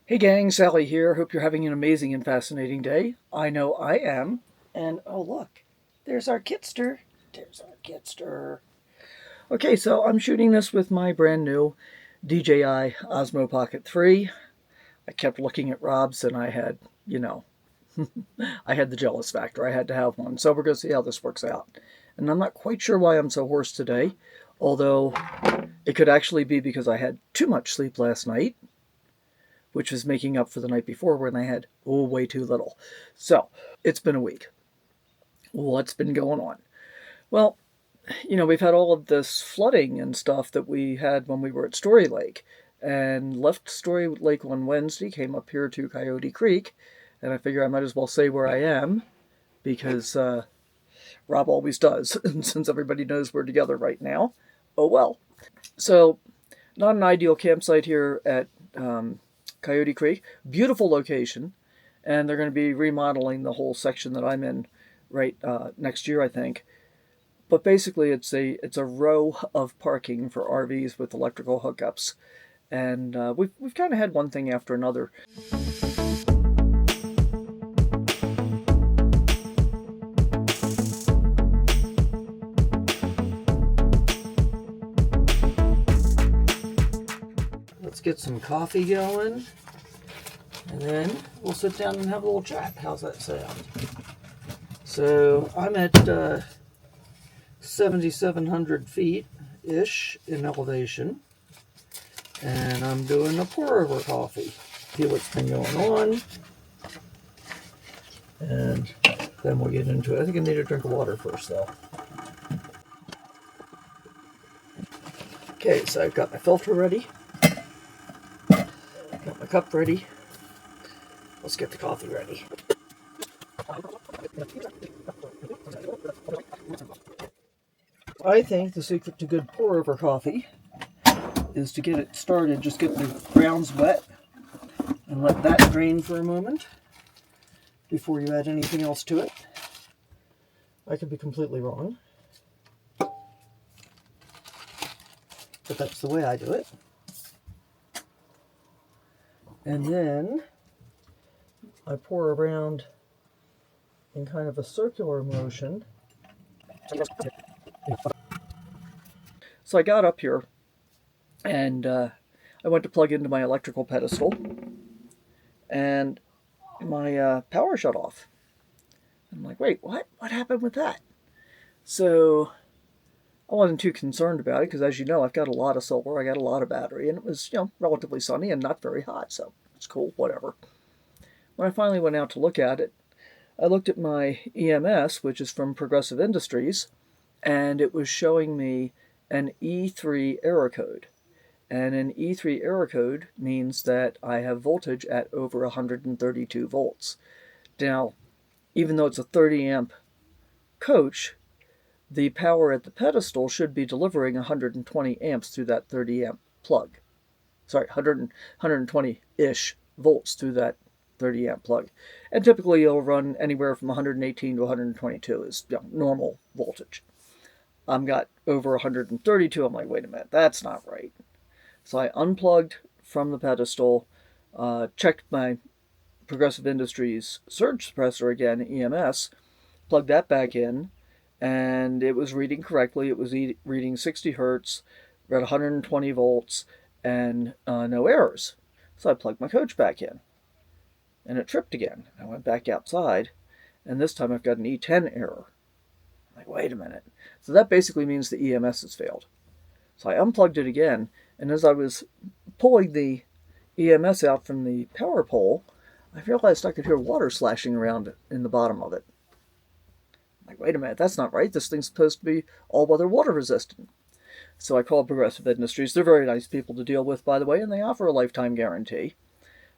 Hey gang, Sally here. Hope you're having an amazing and fascinating day. I know I am. And oh look, there's our kitster. There's our kitster. Okay, so I'm shooting this with my brand new DJI Osmo Pocket 3. I kept looking at Rob's and I had, you know, I had the jealous factor. I had to have one. So we're going to see how this works out. And I'm not quite sure why I'm so hoarse today, although it could actually be because I had too much sleep last night, which was making up for the night before when I had, way too little. So, it's been a week. What's been going on? Well, we've had all of this flooding and stuff that we had when we were at Story Lake. And left Story Lake on Wednesday, came up here to Coyote Creek, and I figure I might as well say where I am, because Rob always does, since everybody knows we're together right now. Oh well. So, not an ideal campsite here at Coyote Creek. Beautiful location, and they're going to be remodeling the whole section that I'm in right next year, I think. But basically, it's a row of parking for RVs with electrical hookups, and we've kind of had one thing after another. Let's get some coffee going, and then we'll sit down and have a little chat. How's that sound? So I'm at 7,700 feet-ish in elevation, and I'm doing a pour-over coffee. See what's been going on, and then we'll get into it. I think I need a drink of water first, though. Okay, so I've got my filter ready, got my cup ready. Let's get the coffee ready. I think the secret to good pour-over coffee is to get it started. Just get the grounds wet and let that drain for a moment before you add anything else to it. I could be completely wrong, but that's the way I do it. And then I pour around in kind of a circular motion. So I got up here and I went to plug into my electrical pedestal, and my power shut off. I'm like, wait, what? What happened with that? So I wasn't too concerned about it because, as you know, I've got a lot of solar, I got a lot of battery, and it was, relatively sunny and not very hot, so it's cool, whatever. When I finally went out to look at it, I looked at my EMS, which is from Progressive Industries, and it was showing me an E3 error code. And an E3 error code means that I have voltage at over 132 volts. Now, even though it's a 30 amp coach, the power at the pedestal should be delivering 120 amps through that 30 amp plug. Sorry, 120-ish volts through that 30 amp plug. And typically it'll run anywhere from 118 to 122 is normal voltage. I've got over 132. I'm like, wait a minute, that's not right. So I unplugged from the pedestal, checked my Progressive Industries surge suppressor again, EMS, plugged that back in, and it was reading correctly. It was reading 60 hertz, read 120 volts, and no errors. So I plugged my coach back in, and it tripped again. I went back outside, and this time I've got an E10 error. I'm like, wait a minute. So that basically means the EMS has failed. So I unplugged it again, and as I was pulling the EMS out from the power pole, I realized I could hear water slashing around in the bottom of it. I'm like, wait a minute, that's not right. This thing's supposed to be all-weather water resistant. So I called Progressive Industries. They're very nice people to deal with, by the way, and they offer a lifetime guarantee.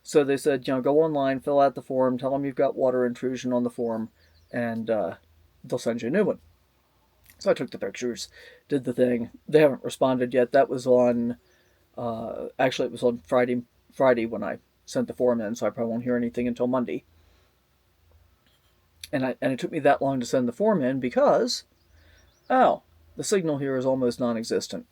So they said, go online, fill out the form, tell them you've got water intrusion on the form, and they'll send you a new one. So I took the pictures, did the thing. They haven't responded yet. That was on, actually it was on Friday when I sent the form in, so I probably won't hear anything until Monday. And it took me that long to send the form in because, the signal here is almost non-existent.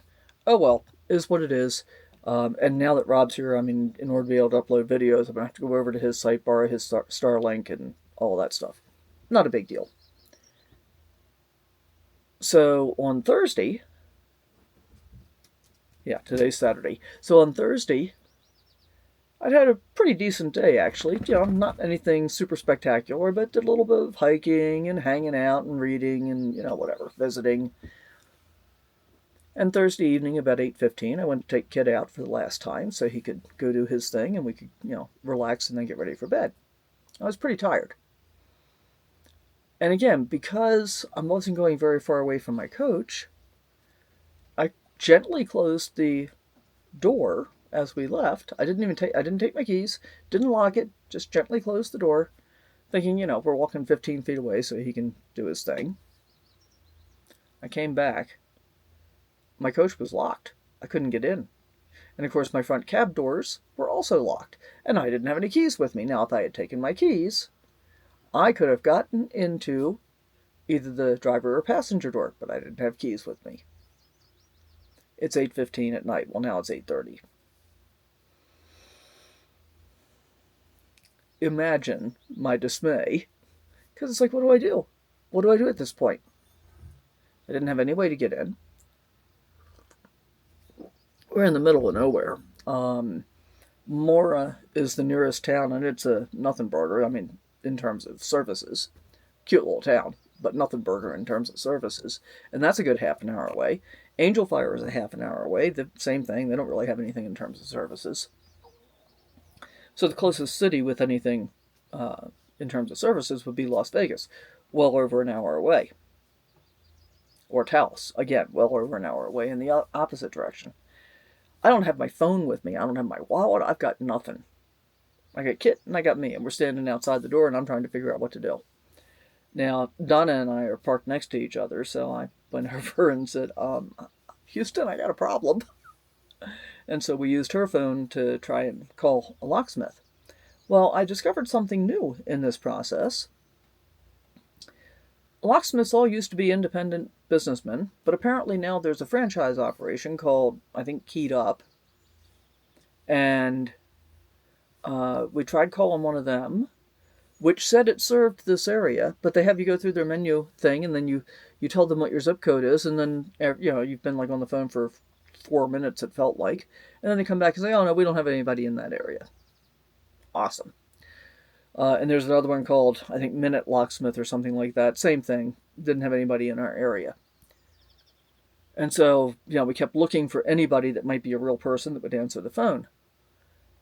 Oh well, is what it is. And now that Rob's here, I mean, in order to be able to upload videos, I'm going to have to go over to his site, borrow his Starlink and all that stuff. Not a big deal. So on Thursday, yeah, today's Saturday. So on Thursday, I'd had a pretty decent day, actually. You know, not anything super spectacular, but did a little bit of hiking and hanging out and reading and, you know, whatever, visiting. And Thursday evening, about 8:15, I went to take Kid out for the last time so he could go do his thing and we could, you know, relax and then get ready for bed. I was pretty tired. And again, because I wasn't going very far away from my coach, I gently closed the door as we left. I didn't take my keys, didn't lock it, just gently closed the door, thinking, you know, we're walking 15 feet away so he can do his thing. I came back. My coach was locked. I couldn't get in. And of course, my front cab doors were also locked. And I didn't have any keys with me. Now, if I had taken my keys, I could have gotten into either the driver or passenger door, but I didn't have keys with me. It's 8:15 at night. Well, now it's 8:30. Imagine my dismay, because it's like, what do I do? What do I do at this point? I didn't have any way to get in. We're in the middle of nowhere. Mora is the nearest town, and it's a nothing burger. I mean, in terms of services, cute little town, but nothing burger in terms of services, and that's a good half an hour away. Angel Fire is a half an hour away. The same thing. They don't really have anything in terms of services. So the closest city with anything in terms of services would be Las Vegas, well over an hour away. Or Taos, again, well over an hour away in the opposite direction. I don't have my phone with me. I don't have my wallet. I've got nothing. I got Kit and I got me, and we're standing outside the door, and I'm trying to figure out what to do. Now, Donna and I are parked next to each other, so I went over and said, Houston, I got a problem. And so we used her phone to try and call a locksmith. Well, I discovered something new in this process. Locksmiths all used to be independent businessmen, but apparently now there's a franchise operation called, I think, Keyed Up. And we tried calling one of them, which said it served this area, but they have you go through their menu thing, and then you tell them what your zip code is, and then, you know, you've been like on the phone for 4 minutes, it felt like, and then they come back and say, oh no, we don't have anybody in that area. Awesome. And there's another one called, I think, Minute Locksmith or something like that. Same thing. Didn't have anybody in our area. And so, you know, we kept looking for anybody that might be a real person that would answer the phone.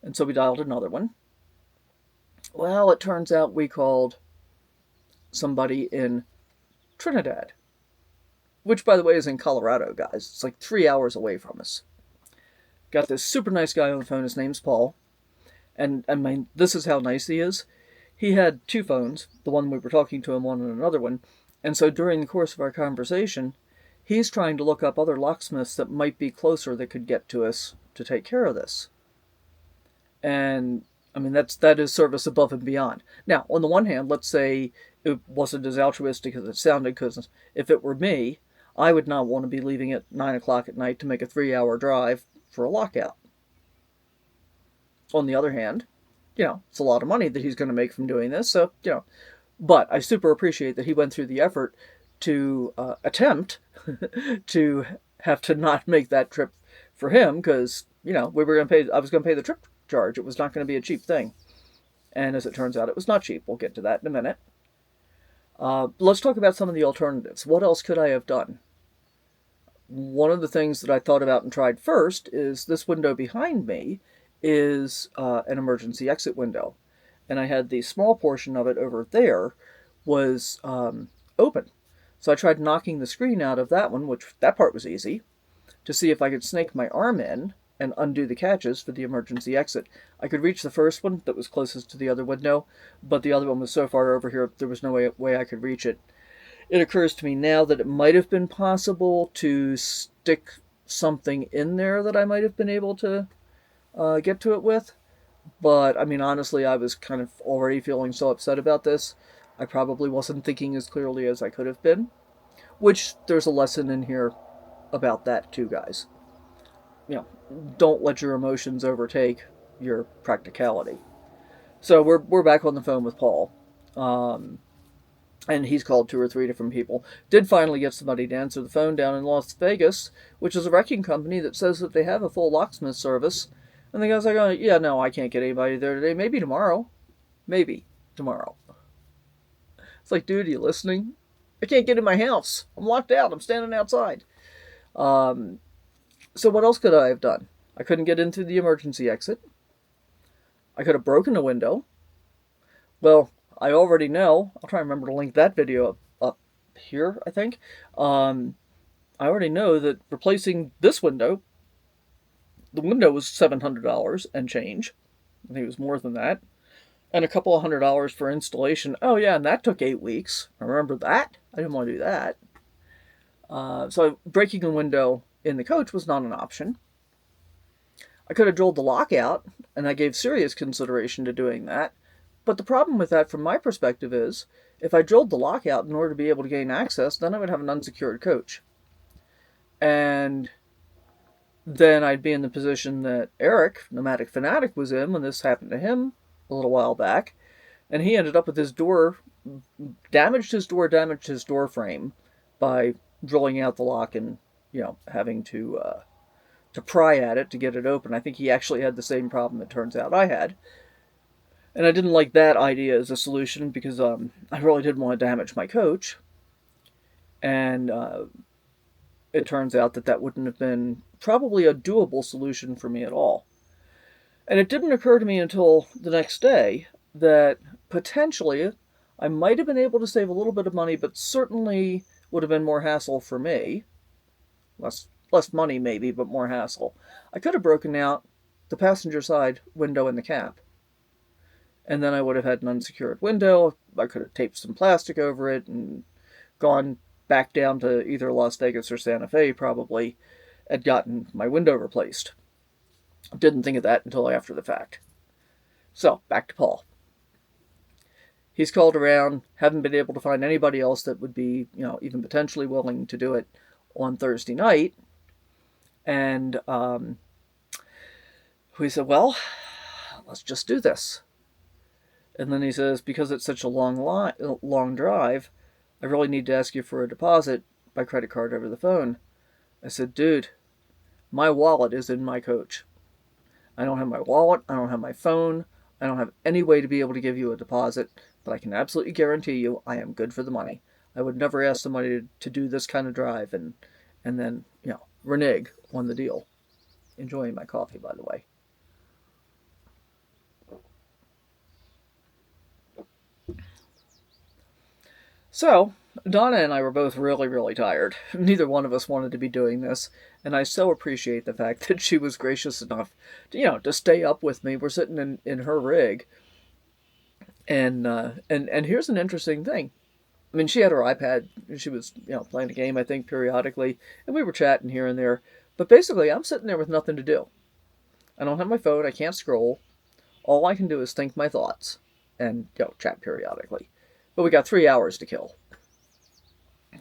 And so we dialed another one. Well, it turns out we called somebody in Trinidad, which, by the way, is in Colorado, guys. It's like 3 hours away from us. Got this super nice guy on the phone. His name's Paul. And I mean, this is how nice he is. He had two phones, the one we were talking to him on and another one. And so during the course of our conversation, he's trying to look up other locksmiths that might be closer that could get to us to take care of this. And I mean, that is service above and beyond. Now, on the one hand, let's say it wasn't as altruistic as it sounded, because if it were me, I would not want to be leaving at 9 o'clock at night to make a 3-hour drive for a lockout. On the other hand, you know, it's a lot of money that he's going to make from doing this, so, you know, but I super appreciate that he went through the effort to attempt to have to not make that trip for him, because, you know, I was going to pay the trip charge. It was not going to be a cheap thing. And as it turns out, it was not cheap. We'll get to that in a minute. Let's talk about some of the alternatives. What else could I have done? One of the things that I thought about and tried first is this window behind me is an emergency exit window. And I had the small portion of it over there was open. So I tried knocking the screen out of that one, which that part was easy, to see if I could snake my arm in and undo the catches for the emergency exit. I could reach the first one that was closest to the other window, but the other one was so far over here, there was no way I could reach it. It occurs to me now that it might have been possible to stick something in there that I might have been able to get to it with. But, I mean, honestly, I was kind of already feeling so upset about this. I probably wasn't thinking as clearly as I could have been. Which, there's a lesson in here about that too, guys. You know, don't let your emotions overtake your practicality. So we're back on the phone with Paul. And he's called 2 or 3 different people. Did finally get somebody to answer the phone down in Las Vegas, which is a wrecking company that says that they have a full locksmith service. And the guy's like, oh, yeah, no, I can't get anybody there today. Maybe tomorrow. Maybe tomorrow. It's like, dude, are you listening? I can't get in my house. I'm locked out. I'm standing outside. So what else could I have done? I couldn't get into the emergency exit. I could have broken a window. Well, I already know. I'll try and remember to link that video up here, I think. I already know that replacing this window, the window was $700 and change. I think it was more than that. And a couple of $100 for installation. Oh, yeah, and that took 8 weeks. I remember that. I didn't want to do that. So breaking a window in the coach was not an option. I could have drilled the lockout, and I gave serious consideration to doing that. But the problem with that, from my perspective, is if I drilled the lockout in order to be able to gain access, then I would have an unsecured coach. And then I'd be in the position that Eric, Nomadic Fanatic, was in when this happened to him a little while back. And he ended up with his door, damaged his door frame by drilling out the lock and, having to pry at it to get it open. I think he actually had the same problem, it turns out, I had. And I didn't like that idea as a solution because I really didn't want to damage my coach. And it turns out that wouldn't have been probably a doable solution for me at all. And it didn't occur to me until the next day that potentially I might have been able to save a little bit of money, but certainly would have been more hassle for me. Less money maybe, but more hassle. I could have broken out the passenger side window in the cab. And then I would have had an unsecured window. I could have taped some plastic over it and gone back down to either Las Vegas or Santa Fe probably and gotten my window replaced. Didn't think of that until after the fact. So, back to Paul. He's called around, haven't been able to find anybody else that would be, even potentially willing to do it on Thursday night. And we said, well, let's just do this. And then he says, because it's such a long drive, I really need to ask you for a deposit by credit card over the phone. I said, dude, my wallet is in my coach. I don't have my wallet. I don't have my phone. I don't have any way to be able to give you a deposit, but I can absolutely guarantee you I am good for the money. I would never ask somebody to do this kind of drive and then, renege on the deal. Enjoying my coffee, by the way. So, Donna and I were both really, really tired. Neither one of us wanted to be doing this, and I so appreciate the fact that she was gracious enough to stay up with me. We're sitting in her rig, and here's an interesting thing. I mean, she had her iPad, and she was, playing a game, I think, periodically, and we were chatting here and there, but basically, I'm sitting there with nothing to do. I don't have my phone, I can't scroll. All I can do is think my thoughts, and, chat periodically. But we got 3 hours to kill.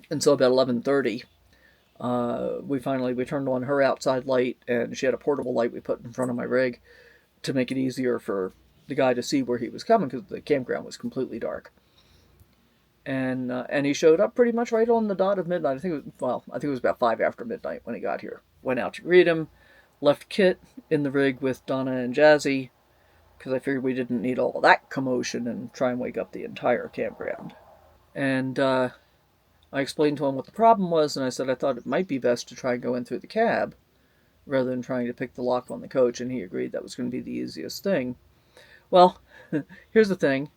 And so about 11:30, we turned on her outside light, and she had a portable light we put in front of my rig to make it easier for the guy to see where he was coming because the campground was completely dark. And he showed up pretty much right on the dot of midnight. I think it was about 5 after midnight when he got here. Went out to greet him, left Kit in the rig with Donna and Jazzy, because I figured we didn't need all of that commotion and try and wake up the entire campground. And I explained to him what the problem was, and I said I thought it might be best to try and go in through the cab rather than trying to pick the lock on the coach, and he agreed that was going to be the easiest thing. Well, here's the thing.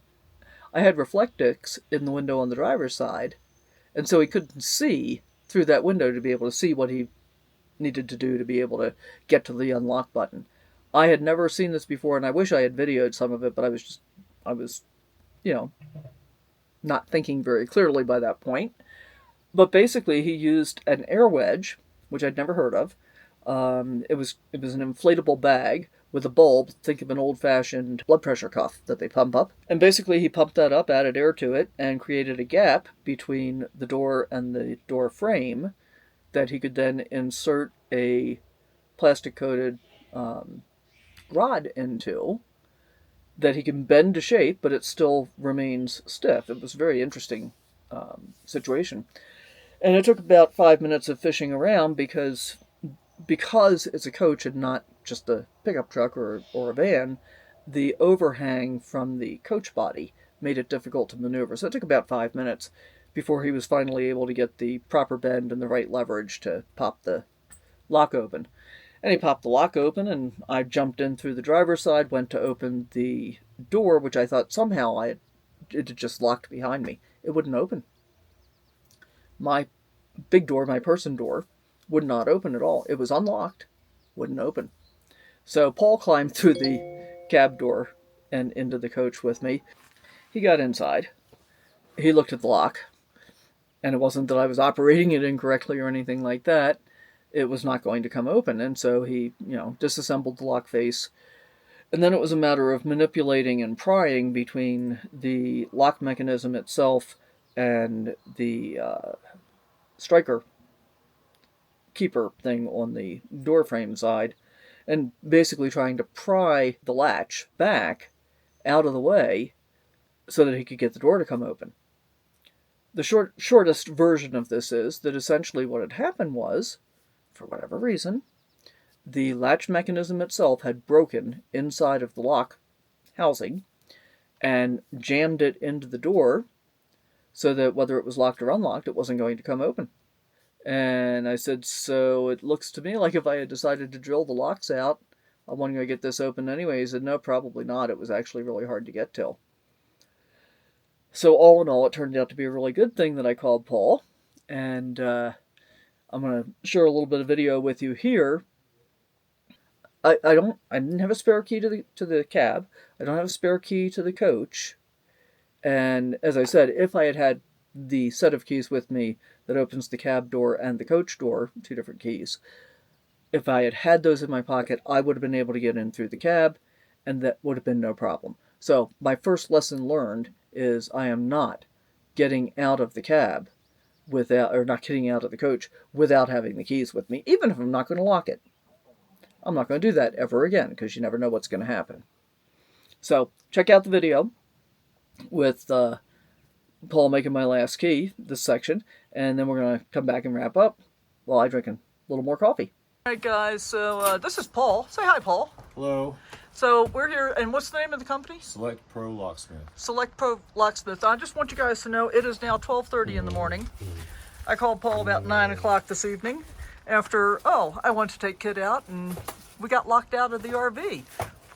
I had Reflectix in the window on the driver's side, and so he couldn't see through that window to be able to see what he needed to do to be able to get to the unlock button. I had never seen this before, and I wish I had videoed some of it, but I was not thinking very clearly by that point. But basically, he used an air wedge, which I'd never heard of. It was an inflatable bag with a bulb. Think of an old-fashioned blood pressure cuff that they pump up. And basically, he pumped that up, added air to it, and created a gap between the door and the door frame that he could then insert a plastic coated rod into that he can bend to shape, but it still remains stiff. It was a very interesting situation. And it took about 5 minutes of fishing around because it's a coach and not just a pickup truck or a van, the overhang from the coach body made it difficult to maneuver. So it took about 5 minutes before he was finally able to get the proper bend and the right leverage to pop the lock open. And he popped the lock open, and I jumped in through the driver's side, went to open the door, which I thought somehow it had just locked behind me. It wouldn't open. My big door, my person door, would not open at all. It was unlocked, wouldn't open. So Paul climbed through the cab door and into the coach with me. He got inside. He looked at the lock, and it wasn't that I was operating it incorrectly or anything like that. It was not going to come open, and so he, disassembled the lock face. And then it was a matter of manipulating and prying between the lock mechanism itself and the striker keeper thing on the door frame side, and basically trying to pry the latch back out of the way so that he could get the door to come open. The shortest version of this is that essentially what had happened was, for whatever reason, the latch mechanism itself had broken inside of the lock housing and jammed it into the door so that whether it was locked or unlocked, it wasn't going to come open. And I said, so it looks to me like if I had decided to drill the locks out, I wasn't going to get this open anyway. He said, no, probably not. It was actually really hard to get to. So all in all, it turned out to be a really good thing that I called Paul. And I'm going to share a little bit of video with you here. I didn't have a spare key to the cab. I don't have a spare key to the coach. And as I said, if I had had the set of keys with me that opens the cab door and the coach door, 2 different keys, if I had had those in my pocket, I would have been able to get in through the cab, and that would have been no problem. So my first lesson learned is I am not getting out of the cab not getting out of the coach without having the keys with me, even if I'm not going to lock it. I'm not going to do that ever again, because you never know what's going to happen. So check out the video with Paul making my last key, this section, and then we're going to come back and wrap up while I drink a little more coffee. All right, guys, so this is Paul. Say hi, Paul. Hello. So we're here, and what's the name of the company? Select Pro Locksmith. Select Pro Locksmith. I just want you guys to know it is now 12:30 in the morning. I called Paul about 9 o'clock this evening after, I went to take Kid out, and we got locked out of the RV.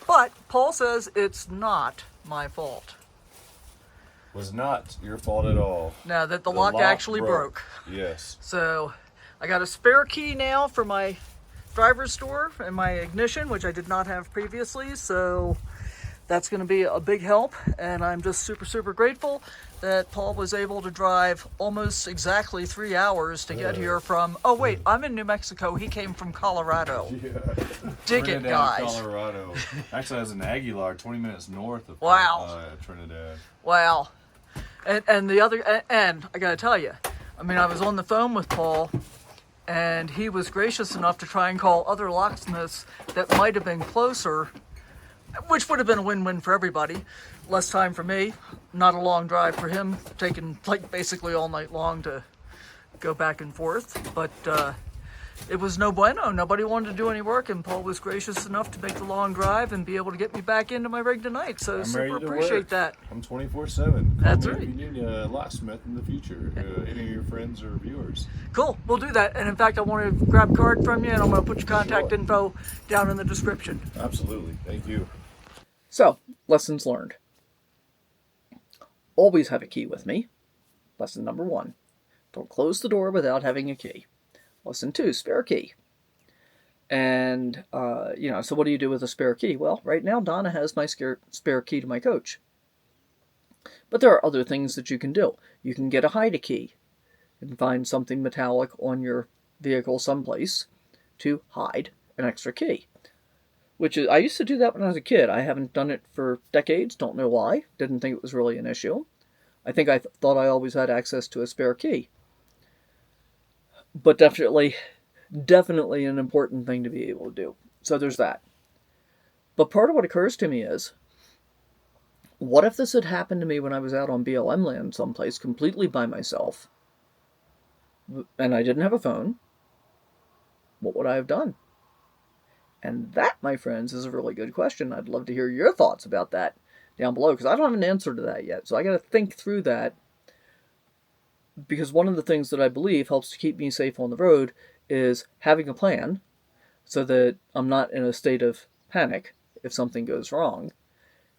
But Paul says it's not my fault. Was not your fault at all. No, that the lock actually broke. Yes. So I got a spare key now for my driver's door and my ignition, which I did not have previously. So that's going to be a big help. And I'm just super, super grateful that Paul was able to drive almost exactly 3 hours to get here from, I'm in New Mexico. He came from Colorado. Yeah. Dig it, guys. Colorado. Actually, I was in Aguilar, 20 minutes north of Trinidad. Wow. And the other, and I gotta tell you, I was on the phone with Paul, and he was gracious enough to try and call other locksmiths that might have been closer, which would have been a win-win for everybody. Less time for me, not a long drive for him, taking basically all night long to go back and forth. But it was no bueno. Nobody wanted to do any work, and Paul was gracious enough to make the long drive and be able to get me back into my rig tonight. So I'm super appreciate that. I'm 24/7. That's right. If you need a locksmith in the future, any of your friends or viewers. Cool, we'll do that. And in fact, I want to grab a card from you, and I'm going to put your contact info down in the description. Absolutely. Thank you. So, lessons learned. Always have a key with me. Lesson number 1. Don't close the door without having a key. Lesson 2, spare key. And, so what do you do with a spare key? Well, right now Donna has my spare key to my coach. But there are other things that you can do. You can get a hide-a-key and find something metallic on your vehicle someplace to hide an extra key. I used to do that when I was a kid. I haven't done it for decades, don't know why. Didn't think it was really an issue. I think I thought I always had access to a spare key. But definitely, definitely an important thing to be able to do. So there's that. But part of what occurs to me is, what if this had happened to me when I was out on BLM land someplace completely by myself, and I didn't have a phone? What would I have done? And that, my friends, is a really good question. I'd love to hear your thoughts about that down below, because I don't have an answer to that yet. So I got to think through that, because one of the things that I believe helps to keep me safe on the road is having a plan so that I'm not in a state of panic if something goes wrong.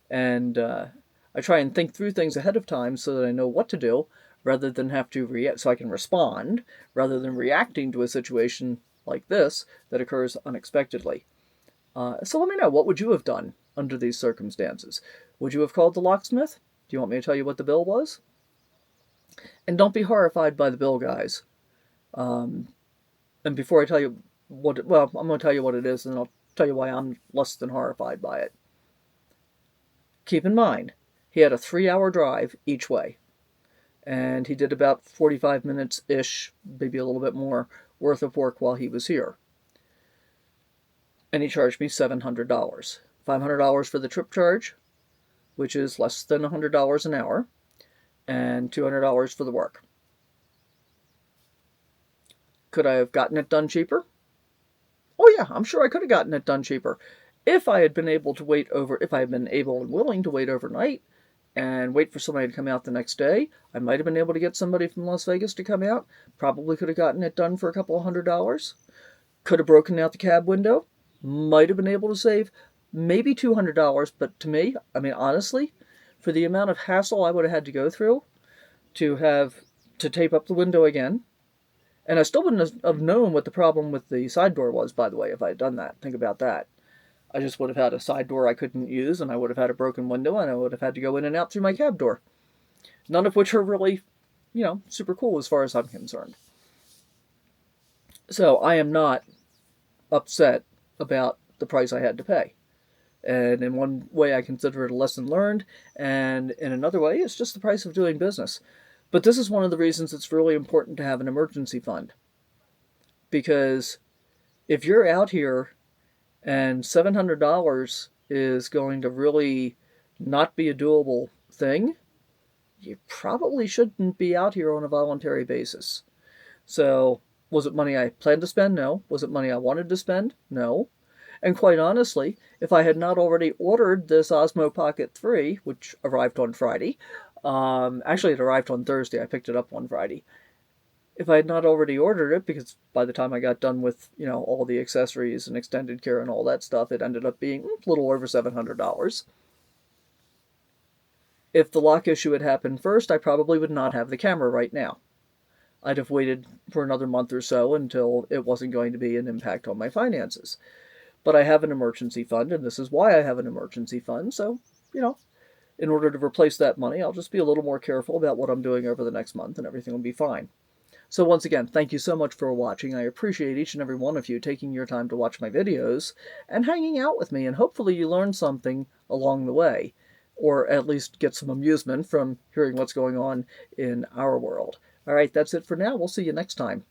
And I try and think through things ahead of time so that I know what to do, rather than have to react, so I can respond, rather than reacting to a situation like this that occurs unexpectedly. So let me know, what would you have done under these circumstances? Would you have called the locksmith? Do you want me to tell you what the bill was? And don't be horrified by the bill, guys. And before I tell you what, well, I'm going to tell you what it is, and I'll tell you why I'm less than horrified by it. Keep in mind, he had a 3-hour drive each way. And he did about 45 minutes-ish, maybe a little bit more, worth of work while he was here. And he charged me $700. $500 for the trip charge, which is less than $100 an hour, and $200 for the work. Could I have gotten it done cheaper? Oh yeah, I'm sure I could have gotten it done cheaper. If I had been able and willing to wait overnight and wait for somebody to come out the next day, I might have been able to get somebody from Las Vegas to come out. Probably could have gotten it done for a couple of $100. Could have broken out the cab window. Might have been able to save maybe $200, but to me, I mean, honestly, for the amount of hassle I would have had to go through to tape up the window again, and I still wouldn't have known what the problem with the side door was, by the way, if I had done that. Think about that. I just would have had a side door I couldn't use, and I would have had a broken window, and I would have had to go in and out through my cab door. None of which are really, super cool as far as I'm concerned. So I am not upset about the price I had to pay. And in one way, I consider it a lesson learned, and in another way, it's just the price of doing business. But this is one of the reasons it's really important to have an emergency fund. Because if you're out here and $700 is going to really not be a doable thing, you probably shouldn't be out here on a voluntary basis. So, was it money I planned to spend? No. Was it money I wanted to spend? No. And quite honestly, if I had not already ordered this Osmo Pocket 3, which arrived on Friday, actually it arrived on Thursday, I picked it up on Friday. If I had not already ordered it, because by the time I got done with, all the accessories and extended care and all that stuff, it ended up being a little over $700. If the lock issue had happened first, I probably would not have the camera right now. I'd have waited for another month or so until it wasn't going to be an impact on my finances. But I have an emergency fund, and this is why I have an emergency fund. So, in order to replace that money, I'll just be a little more careful about what I'm doing over the next month, and everything will be fine. So once again, thank you so much for watching. I appreciate each and every one of you taking your time to watch my videos and hanging out with me, and hopefully you learned something along the way, or at least get some amusement from hearing what's going on in our world. All right, that's it for now. We'll see you next time.